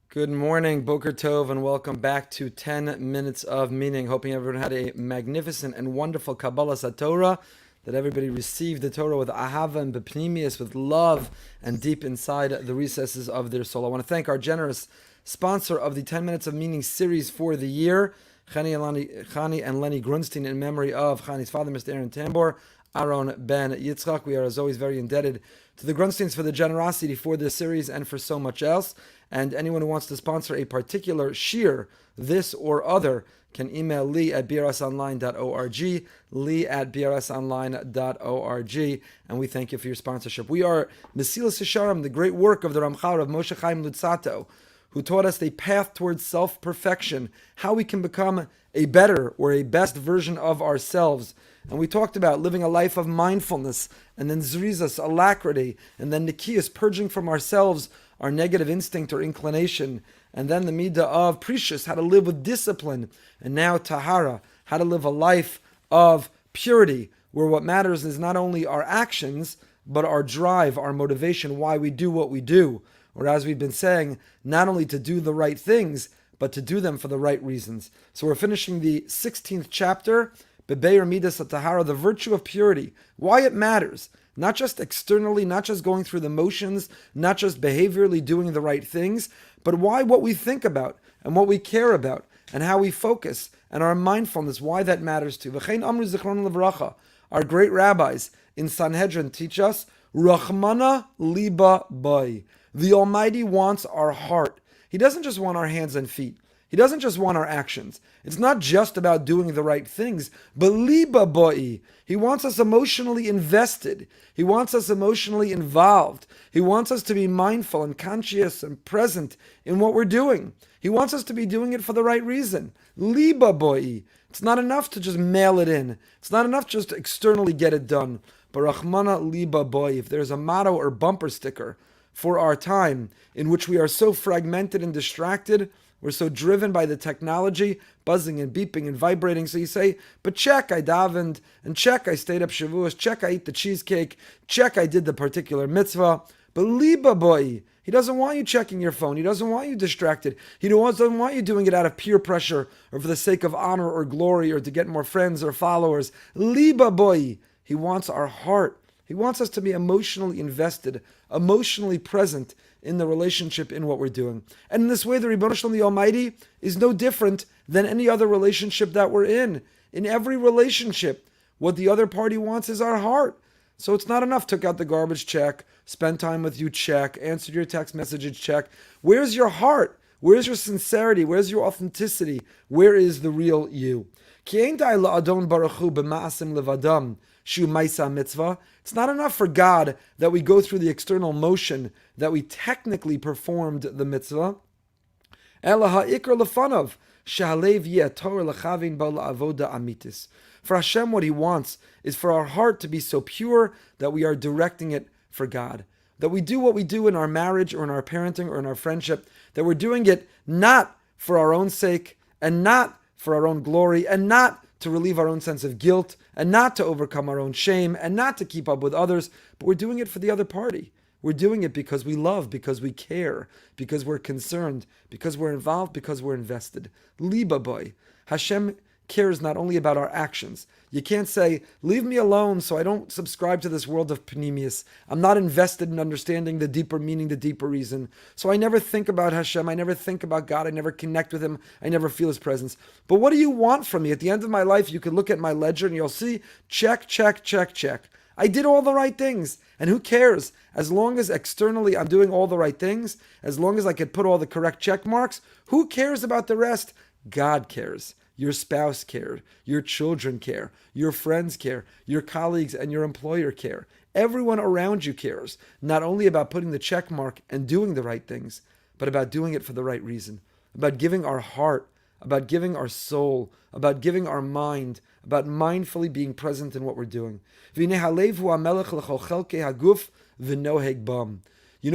Good morning, Boker Tov, and welcome back to 10 Minutes of Meaning. Hoping everyone had a magnificent and wonderful Kabbalah Satorah, that everybody received the Torah with ahava and bepnimius, with love and deep inside the recesses of their soul. I want to thank our generous sponsor of the 10 Minutes of Meaning series for the year, Chani and Lenny Grunstein, in memory of Chani's father, Mr. Aaron Tambor, Aaron Ben Yitzchak. We are, as always, very indebted to the Grunsteins for the generosity for this series and for so much else. And anyone who wants to sponsor a particular shir, this or other, can email Lee at brsonline.org, lee@brsonline.org, and we thank you for your sponsorship. We are Mesillas Yesharim, the great work of the Ramchal, R Moshe Chaim Luzzatto, who taught us a path towards self-perfection, how we can become a better or a best version of ourselves. And we talked about living a life of mindfulness, and then zrizas, alacrity, and then nikias, purging from ourselves our negative instinct or inclination, and then the midah of precious, how to live with discipline, and now tahara, how to live a life of purity, where what matters is not only our actions, but our drive, our motivation, why we do what we do. Or as we've been saying, not only to do the right things, but to do them for the right reasons. So we're finishing the 16th chapter, Bebeir Midas Tahara, the virtue of purity, why it matters. Not just externally, not just going through the motions, not just behaviorally doing the right things, but why what we think about and what we care about and how we focus and our mindfulness, why that matters too. V'chein Amru Zichron Levracha, our great rabbis in Sanhedrin teach us, Rachmana Liba Bai. The Almighty wants our heart. He doesn't just want our hands and feet. He doesn't just want our actions. It's not just about doing the right things, but liba boi. He wants us emotionally invested. He wants us emotionally involved. He wants us to be mindful and conscious and present in what we're doing. He wants us to be doing it for the right reason. Liba boi. It's not enough to just mail it in. It's not enough just to externally get it done. But Rachmana liba boi. If there's a motto or bumper sticker for our time in which we are so fragmented and distracted, we're so driven by the technology, buzzing and beeping and vibrating. So you say, but check, I davened, and check, I stayed up Shavuos, check, I ate the cheesecake, check, I did the particular mitzvah. But liba boy, he doesn't want you checking your phone. He doesn't want you distracted. He doesn't want you doing it out of peer pressure or for the sake of honor or glory or to get more friends or followers. Liba boy, he wants our heart. He wants us to be emotionally invested, emotionally present in the relationship, in what we're doing. And in this way, the Ribono Shel Olam, the Almighty, is no different than any other relationship that we're in. In every relationship, what the other party wants is our heart. So it's not enough, took out the garbage, check, spend time with you, check, answered your text messages, check. Where's your heart? Where's your sincerity? Where's your authenticity? Where is the real you? Ki ein dai la'adon baruch hu b'ma'asim levadam. Mitzvah. It's not enough for God that we go through the external motion, that we technically performed the mitzvah. For Hashem, what He wants is for our heart to be so pure that we are directing it for God. That we do what we do in our marriage or in our parenting or in our friendship, that we're doing it not for our own sake and not for our own glory and not to relieve our own sense of guilt, and not to overcome our own shame, and not to keep up with others, but we're doing it for the other party. We're doing it because we love, because we care, because we're concerned, because we're involved, because we're invested. Liba boy. Hashem cares not only about our actions. You can't say, leave me alone so I don't subscribe to this world of panemius. I'm not invested in understanding the deeper meaning, the deeper reason. So I never think about Hashem. I never think about God. I never connect with Him. I never feel His presence. But what do you want from me? At the end of my life, you can look at my ledger and you'll see, check, check, check, check. I did all the right things. And who cares? As long as externally I'm doing all the right things, as long as I could put all the correct check marks, who cares about the rest? God cares. Your spouse cared, your children care, your friends care, your colleagues and your employer care. Everyone around you cares, not only about putting the check mark and doing the right things, but about doing it for the right reason, about giving our heart, about giving our soul, about giving our mind, about mindfully being present in what we're doing. You know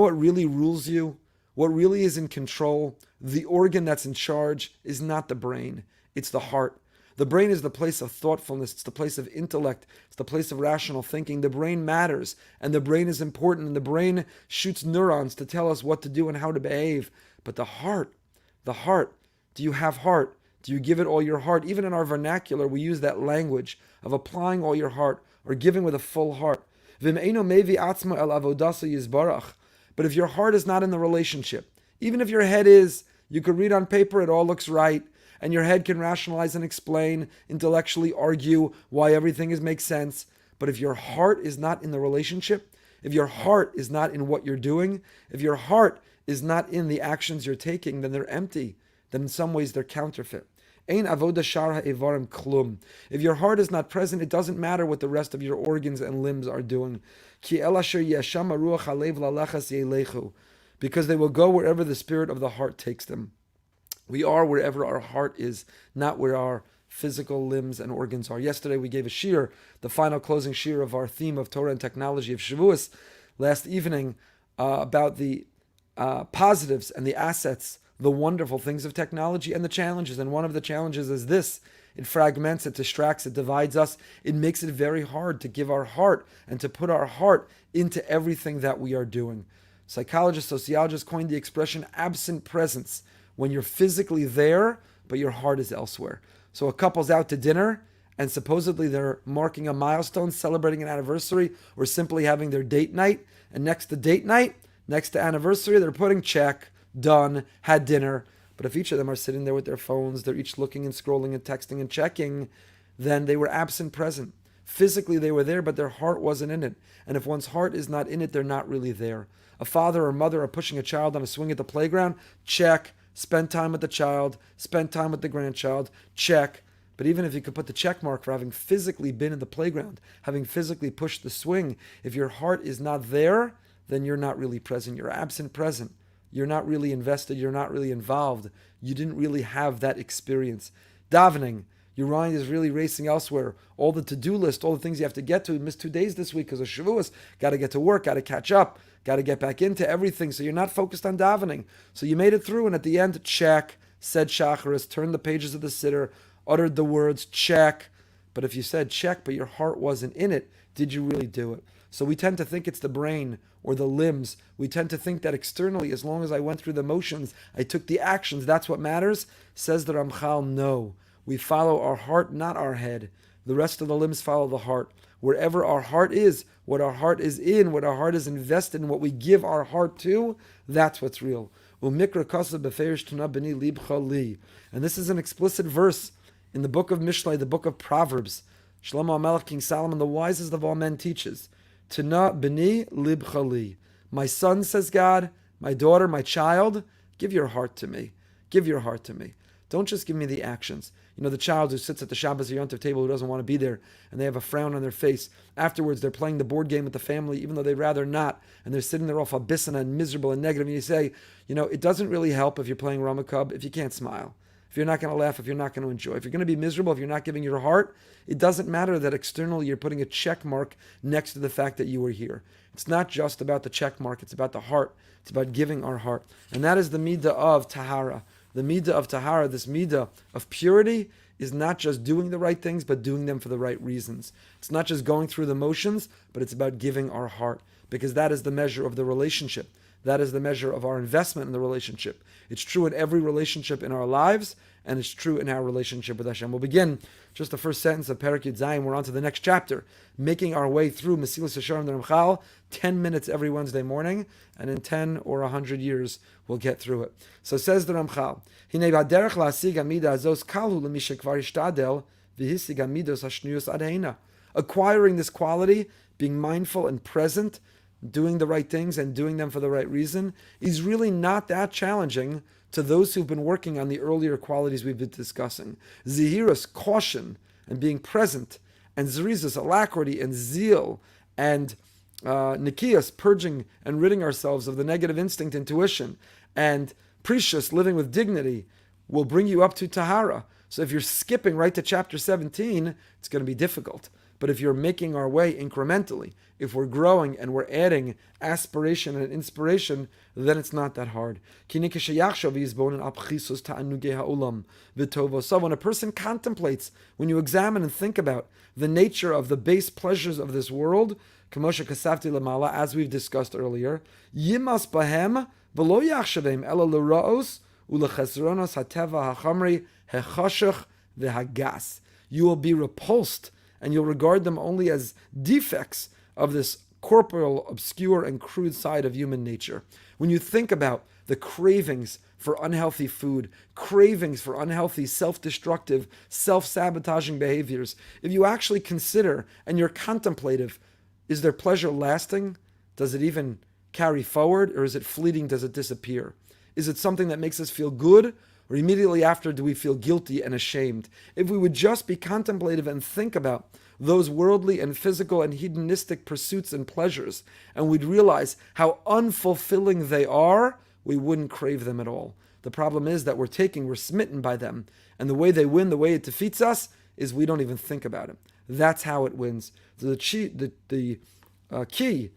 what really rules you? What really is in control? The organ that's in charge is not the brain. It's the heart. The brain is the place of thoughtfulness. It's the place of intellect. It's the place of rational thinking. The brain matters, and the brain is important, and the brain shoots neurons to tell us what to do and how to behave. But the heart, do you have heart? Do you give it all your heart? Even in our vernacular, we use that language of applying all your heart or giving with a full heart. But if your heart is not in the relationship, even if your head is, you could read on paper, it all looks right, and your head can rationalize and explain, intellectually argue why everything makes sense. But if your heart is not in the relationship, if your heart is not in what you're doing, if your heart is not in the actions you're taking, then they're empty. Then in some ways they're counterfeit. Ein avoda shar ha'evarim klum. If your heart is not present, it doesn't matter what the rest of your organs and limbs are doing. Ki el asher yesham haruach halev lalechas yelechu. Because they will go wherever the spirit of the heart takes them. We are wherever our heart is, not where our physical limbs and organs are. Yesterday we gave a shir, the final closing shir of our theme of Torah and technology of Shavuos, last evening, about the positives and the assets, the wonderful things of technology and the challenges. And one of the challenges is this: it fragments, it distracts, it divides us. It makes it very hard to give our heart and to put our heart into everything that we are doing. Psychologists, sociologists coined the expression absent presence, when you're physically there, but your heart is elsewhere. So a couple's out to dinner, and supposedly they're marking a milestone, celebrating an anniversary, or simply having their date night. And next to date night, next to anniversary, they're putting check, done, had dinner. But if each of them are sitting there with their phones, they're each looking and scrolling and texting and checking, then they were absent present. Physically they were there, but their heart wasn't in it. And if one's heart is not in it, they're not really there. A father or mother are pushing a child on a swing at the playground, check. Spend time with the child, spend time with the grandchild, check. But even if you could put the check mark for having physically been in the playground, having physically pushed the swing, if your heart is not there, then you're not really present. You're absent present. You're not really invested. You're not really involved. You didn't really have that experience. Davening, your mind is really racing elsewhere. All the to-do list, all the things you have to get to. You missed 2 days this week because of Shavuos. Got to get to work, got to catch up, got to get back into everything. So you're not focused on davening. So you made it through, and at the end, check, said Shacharis, turned the pages of the Siddur, uttered the words, check. But if you said check, but your heart wasn't in it, did you really do it? So we tend to think it's the brain or the limbs. We tend to think that externally, as long as I went through the motions, I took the actions, that's what matters. Says the Ramchal, no. We follow our heart, not our head. The rest of the limbs follow the heart. Wherever our heart is, what our heart is in, what our heart is invested in, what we give our heart to, that's what's real. And this is an explicit verse in the book of Mishlei, the book of Proverbs. Shlomo HaMelech, King Solomon, the wisest of all men, teaches, Tana b'ni lib chali. My son, says God, my daughter, my child, give your heart to me. Give your heart to me. Don't just give me the actions. You know, the child who sits at the Shabbos or Yom Tov table who doesn't want to be there, and they have a frown on their face. Afterwards, they're playing the board game with the family, even though they'd rather not, and they're sitting there all fabissana and miserable and negative, and you say, you know, it doesn't really help if you're playing Ramakub if you can't smile. If you're not going to laugh, if you're not going to enjoy, if you're going to be miserable, if you're not giving your heart, it doesn't matter that externally you're putting a check mark next to the fact that you were here. It's not just about the check mark, it's about the heart. It's about giving our heart. And that is the midah of tahara. The midah of tahara, this midah of purity, is not just doing the right things, but doing them for the right reasons. It's not just going through the motions, but it's about giving our heart, because that is the measure of the relationship. That is the measure of our investment in the relationship. It's true in every relationship in our lives, and it's true in our relationship with Hashem. We'll begin just the first sentence of Perek Yud Zayin. We're on to the next chapter, making our way through Mesillas Yesharim the Ramchal, 10 minutes every Wednesday morning, and in 10 or 100 years, we'll get through it. So says the Ramchal, Hinei b'derech la'asig hamida azos kalu l'mi shekvar ishtadel v'hisig hamidos hashnuyos adheina. Acquiring this quality, being mindful and present, doing the right things and doing them for the right reason, is really not that challenging to those who've been working on the earlier qualities we've been discussing. Zihirus, caution, and being present, and zerizus, alacrity, and zeal, and nikias, purging and ridding ourselves of the negative instinct, intuition, and precious, living with dignity, will bring you up to tahara. So if you're skipping right to chapter 17, it's going to be difficult. But if you're making our way incrementally, if we're growing and we're adding aspiration and inspiration, then it's not that hard. So when a person contemplates, when you examine and think about the nature of the base pleasures of this world, as we've discussed earlier, yimas bahem V'lo yachshavim ela l'ra'os u'lechesronos hateva hachamri hechashach v'hagas. You will be repulsed, and you'll regard them only as defects of this corporeal, obscure, and crude side of human nature. When you think about the cravings for unhealthy food, cravings for unhealthy, self-destructive, self-sabotaging behaviors, if you actually consider and you're contemplative, is their pleasure lasting? Does it even carry forward, or is it fleeting? Does it disappear? Is it something that makes us feel good, or immediately after do we feel guilty and ashamed? If we would just be contemplative and think about those worldly and physical and hedonistic pursuits and pleasures, and we'd realize how unfulfilling they are, we wouldn't crave them at all. The problem is that we're smitten by them, and the way they win, the way it defeats us, is we don't even think about it. That's how it wins. So the key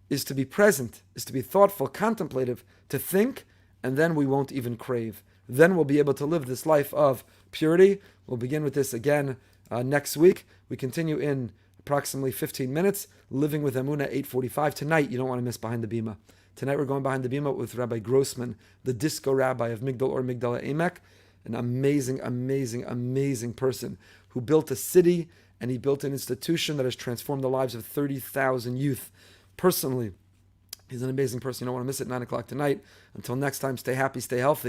is to be present, is to be thoughtful, contemplative, to think, and then we won't even crave. Then we'll be able to live this life of purity. We'll begin with this again next week. We continue in approximately 15 minutes, Living with Emunah, 8:45. Tonight, you don't want to miss Behind the Bima. Tonight we're going behind the Bima with Rabbi Grossman, the disco rabbi of Migdal or Migdala Emek, an amazing, amazing, amazing person who built a city and he built an institution that has transformed the lives of 30,000 youth. Personally, he's an amazing person. You don't want to miss it, 9 o'clock tonight. Until next time, stay happy, stay healthy.